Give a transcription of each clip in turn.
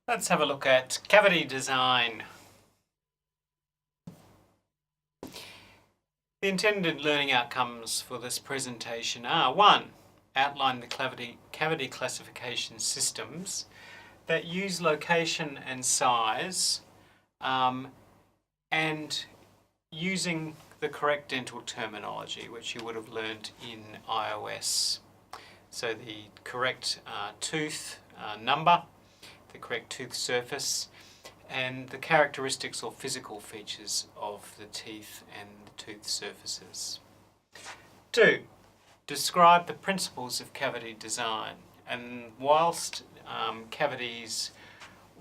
Let's have a look at cavity design. The intended learning outcomes for this presentation are 1. Outline the cavity classification systems that use location and size and using the correct dental terminology, which you would have learned in iOS. So the correct tooth number, the correct tooth surface, and the characteristics or physical features of the teeth and the tooth surfaces. 2. Describe the principles of cavity design. And whilst cavities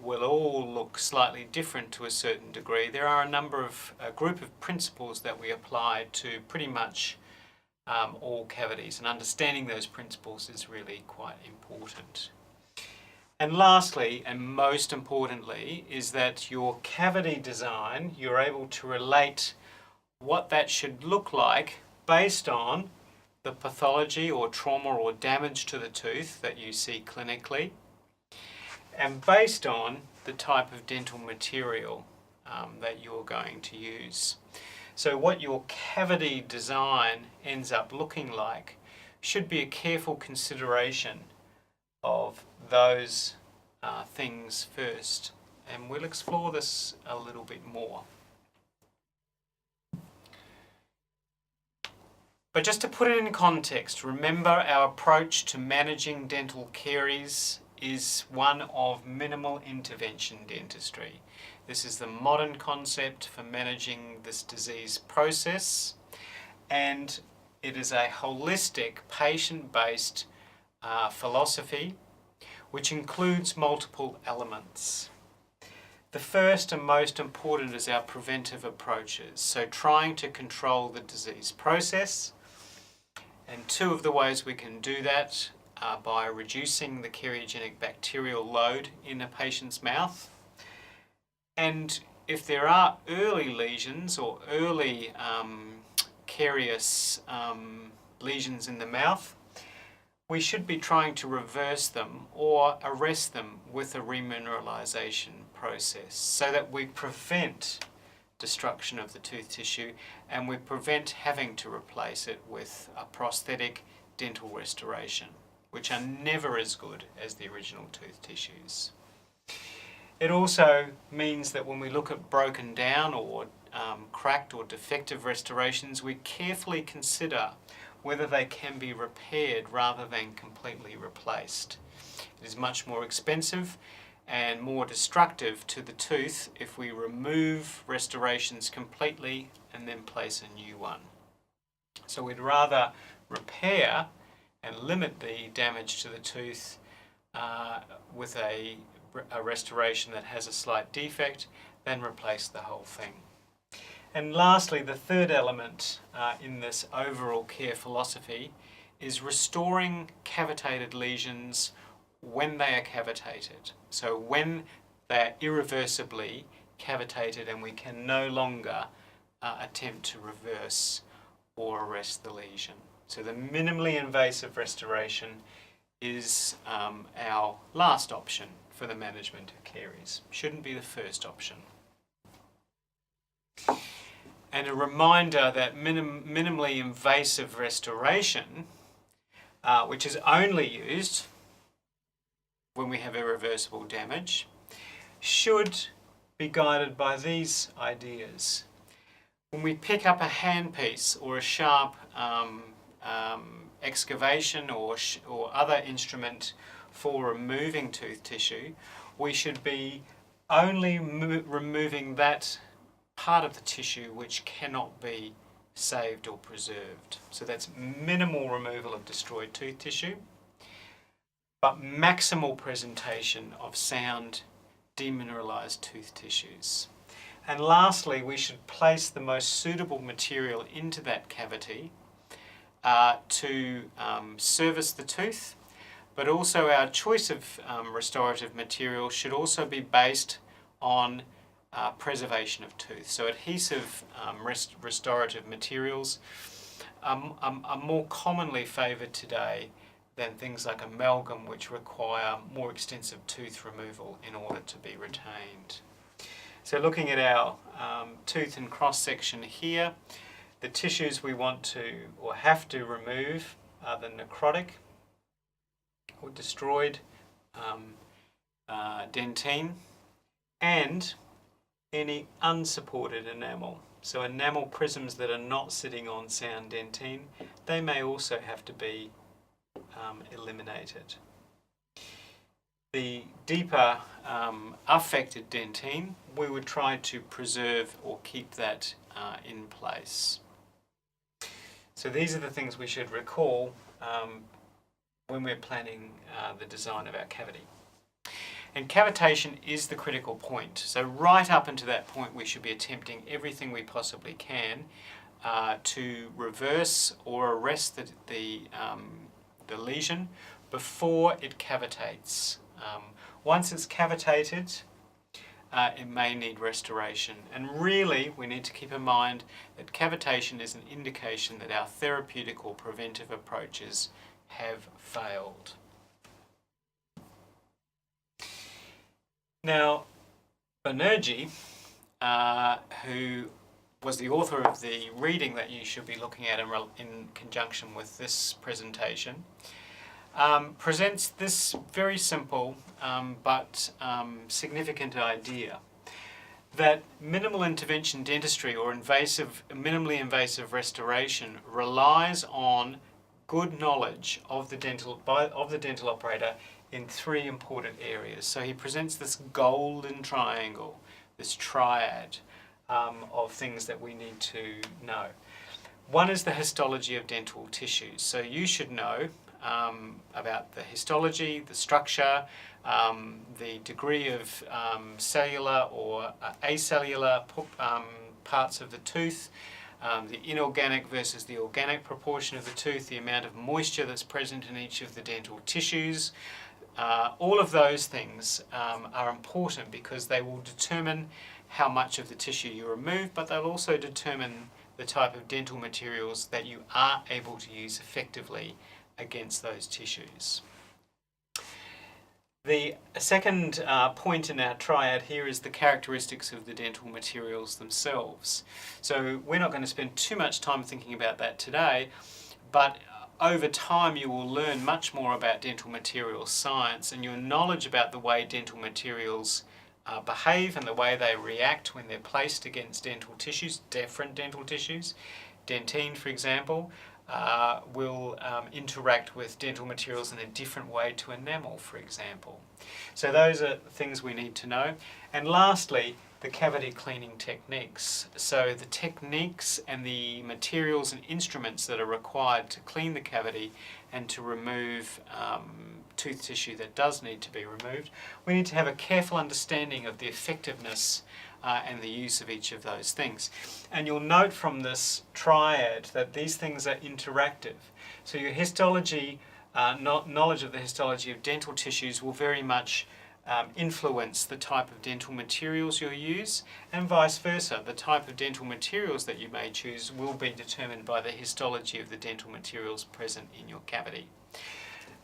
will all look slightly different to a certain degree, there are a group of principles that we apply to pretty much all cavities, and understanding those principles is really quite important. And lastly, and most importantly, is that your cavity design, you're able to relate what that should look like based on the pathology or trauma or damage to the tooth that you see clinically, and based on the type of dental material that you're going to use. So what your cavity design ends up looking like should be a careful consideration of those things first, and we'll explore this a little bit more. But just to put it in context, remember our approach to managing dental caries is one of minimal intervention dentistry. This is the modern concept for managing this disease process, and it is a holistic, patient-based philosophy which includes multiple elements. The first and most important is our preventive approaches, so trying to control the disease process. And two of the ways we can do that are by reducing the cariogenic bacterial load in a patient's mouth. And if there are early lesions or early carious lesions in the mouth, we should be trying to reverse them or arrest them with a remineralization process so that we prevent destruction of the tooth tissue and we prevent having to replace it with a prosthetic dental restoration, which are never as good as the original tooth tissues. It also means that when we look at broken down or cracked or defective restorations, we carefully consider whether they can be repaired rather than completely replaced. It is much more expensive and more destructive to the tooth if we remove restorations completely and then place a new one. So we'd rather repair and limit the damage to the tooth with a restoration that has a slight defect than replace the whole thing. And lastly, the third element in this overall care philosophy is restoring cavitated lesions when they are cavitated. So when they are irreversibly cavitated and we can no longer attempt to reverse or arrest the lesion. So the minimally invasive restoration is our last option for the management of caries. Shouldn't be the first option. And a reminder that minimally invasive restoration, which is only used when we have irreversible damage, should be guided by these ideas. When we pick up a handpiece or a sharp excavation or other instrument for removing tooth tissue, we should be only removing that part of the tissue which cannot be saved or preserved. So that's minimal removal of destroyed tooth tissue, but maximal presentation of sound demineralized tooth tissues. And lastly, we should place the most suitable material into that cavity to service the tooth, but also our choice of restorative material should also be based on preservation of tooth. So adhesive restorative materials are more commonly favoured today than things like amalgam, which require more extensive tooth removal in order to be retained. So looking at our tooth and cross section here, the tissues we want to or have to remove are the necrotic or destroyed dentine and any unsupported enamel. So enamel prisms that are not sitting on sound dentine, they may also have to be eliminated. The deeper affected dentine, we would try to preserve or keep that in place. So these are the things we should recall when we're planning the design of our cavity. And cavitation is the critical point. So right up until that point, we should be attempting everything we possibly can to reverse or arrest the lesion before it cavitates. Once it's cavitated, it may need restoration. And really, we need to keep in mind that cavitation is an indication that our therapeutic or preventive approaches have failed. Now, Banerjee, who was the author of the reading that you should be looking at in conjunction with this presentation, presents this very simple but significant idea that minimal intervention dentistry or minimally invasive restoration relies on good knowledge of the dental operator in three important areas. So he presents this golden triangle, this triad of things that we need to know. One is the histology of dental tissues. So you should know about the histology, the structure, the degree of cellular or acellular parts of the tooth, the inorganic versus the organic proportion of the tooth, the amount of moisture that's present in each of the dental tissues. All of those things are important because they will determine how much of the tissue you remove, but they'll also determine the type of dental materials that you are able to use effectively against those tissues. The second point in our triad here is the characteristics of the dental materials themselves. So we're not going to spend too much time thinking about that today, but over time you will learn much more about dental materials science, and your knowledge about the way dental materials behave and the way they react when they're placed against dental tissues, different dental tissues. Dentine, for example, will interact with dental materials in a different way to enamel, for example. So those are things we need to know. And lastly, the cavity cleaning techniques. So the techniques and the materials and instruments that are required to clean the cavity and to remove tooth tissue that does need to be removed. We need to have a careful understanding of the effectiveness and the use of each of those things. And you'll note from this triad that these things are interactive. So your histology, knowledge of the histology of dental tissues will very much influence the type of dental materials you'll use, and vice versa. The type of dental materials that you may choose will be determined by the histology of the dental materials present in your cavity.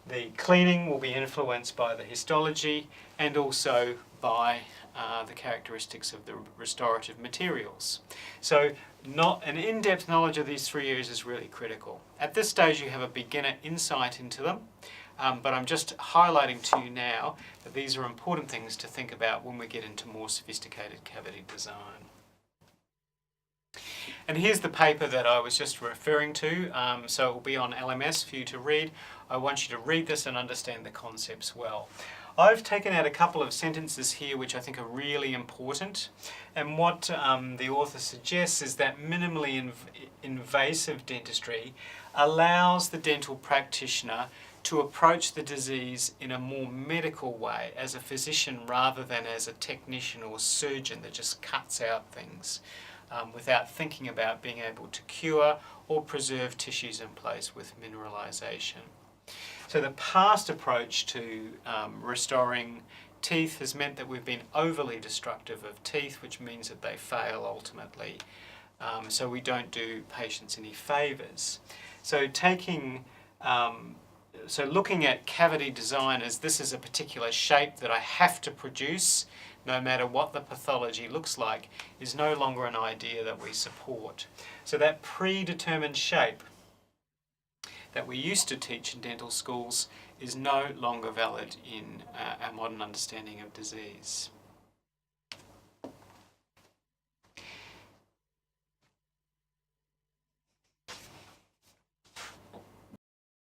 The cleaning will be influenced by the histology and also by the characteristics of the restorative materials. So an in-depth knowledge of these three areas is really critical. At this stage you have a beginner insight into them, but I'm just highlighting to you now that these are important things to think about when we get into more sophisticated cavity design. And here's the paper that I was just referring to, so it will be on LMS for you to read. I want you to read this and understand the concepts well. I've taken out a couple of sentences here which I think are really important, and what the author suggests is that minimally invasive dentistry allows the dental practitioner to approach the disease in a more medical way as a physician rather than as a technician or surgeon that just cuts out things without thinking about being able to cure or preserve tissues in place with mineralization. So the past approach to restoring teeth has meant that we've been overly destructive of teeth, which means that they fail ultimately. So we don't do patients any favours. So taking So looking at cavity design as this is a particular shape that I have to produce no matter what the pathology looks like is no longer an idea that we support. So that predetermined shape that we used to teach in dental schools is no longer valid in our modern understanding of disease.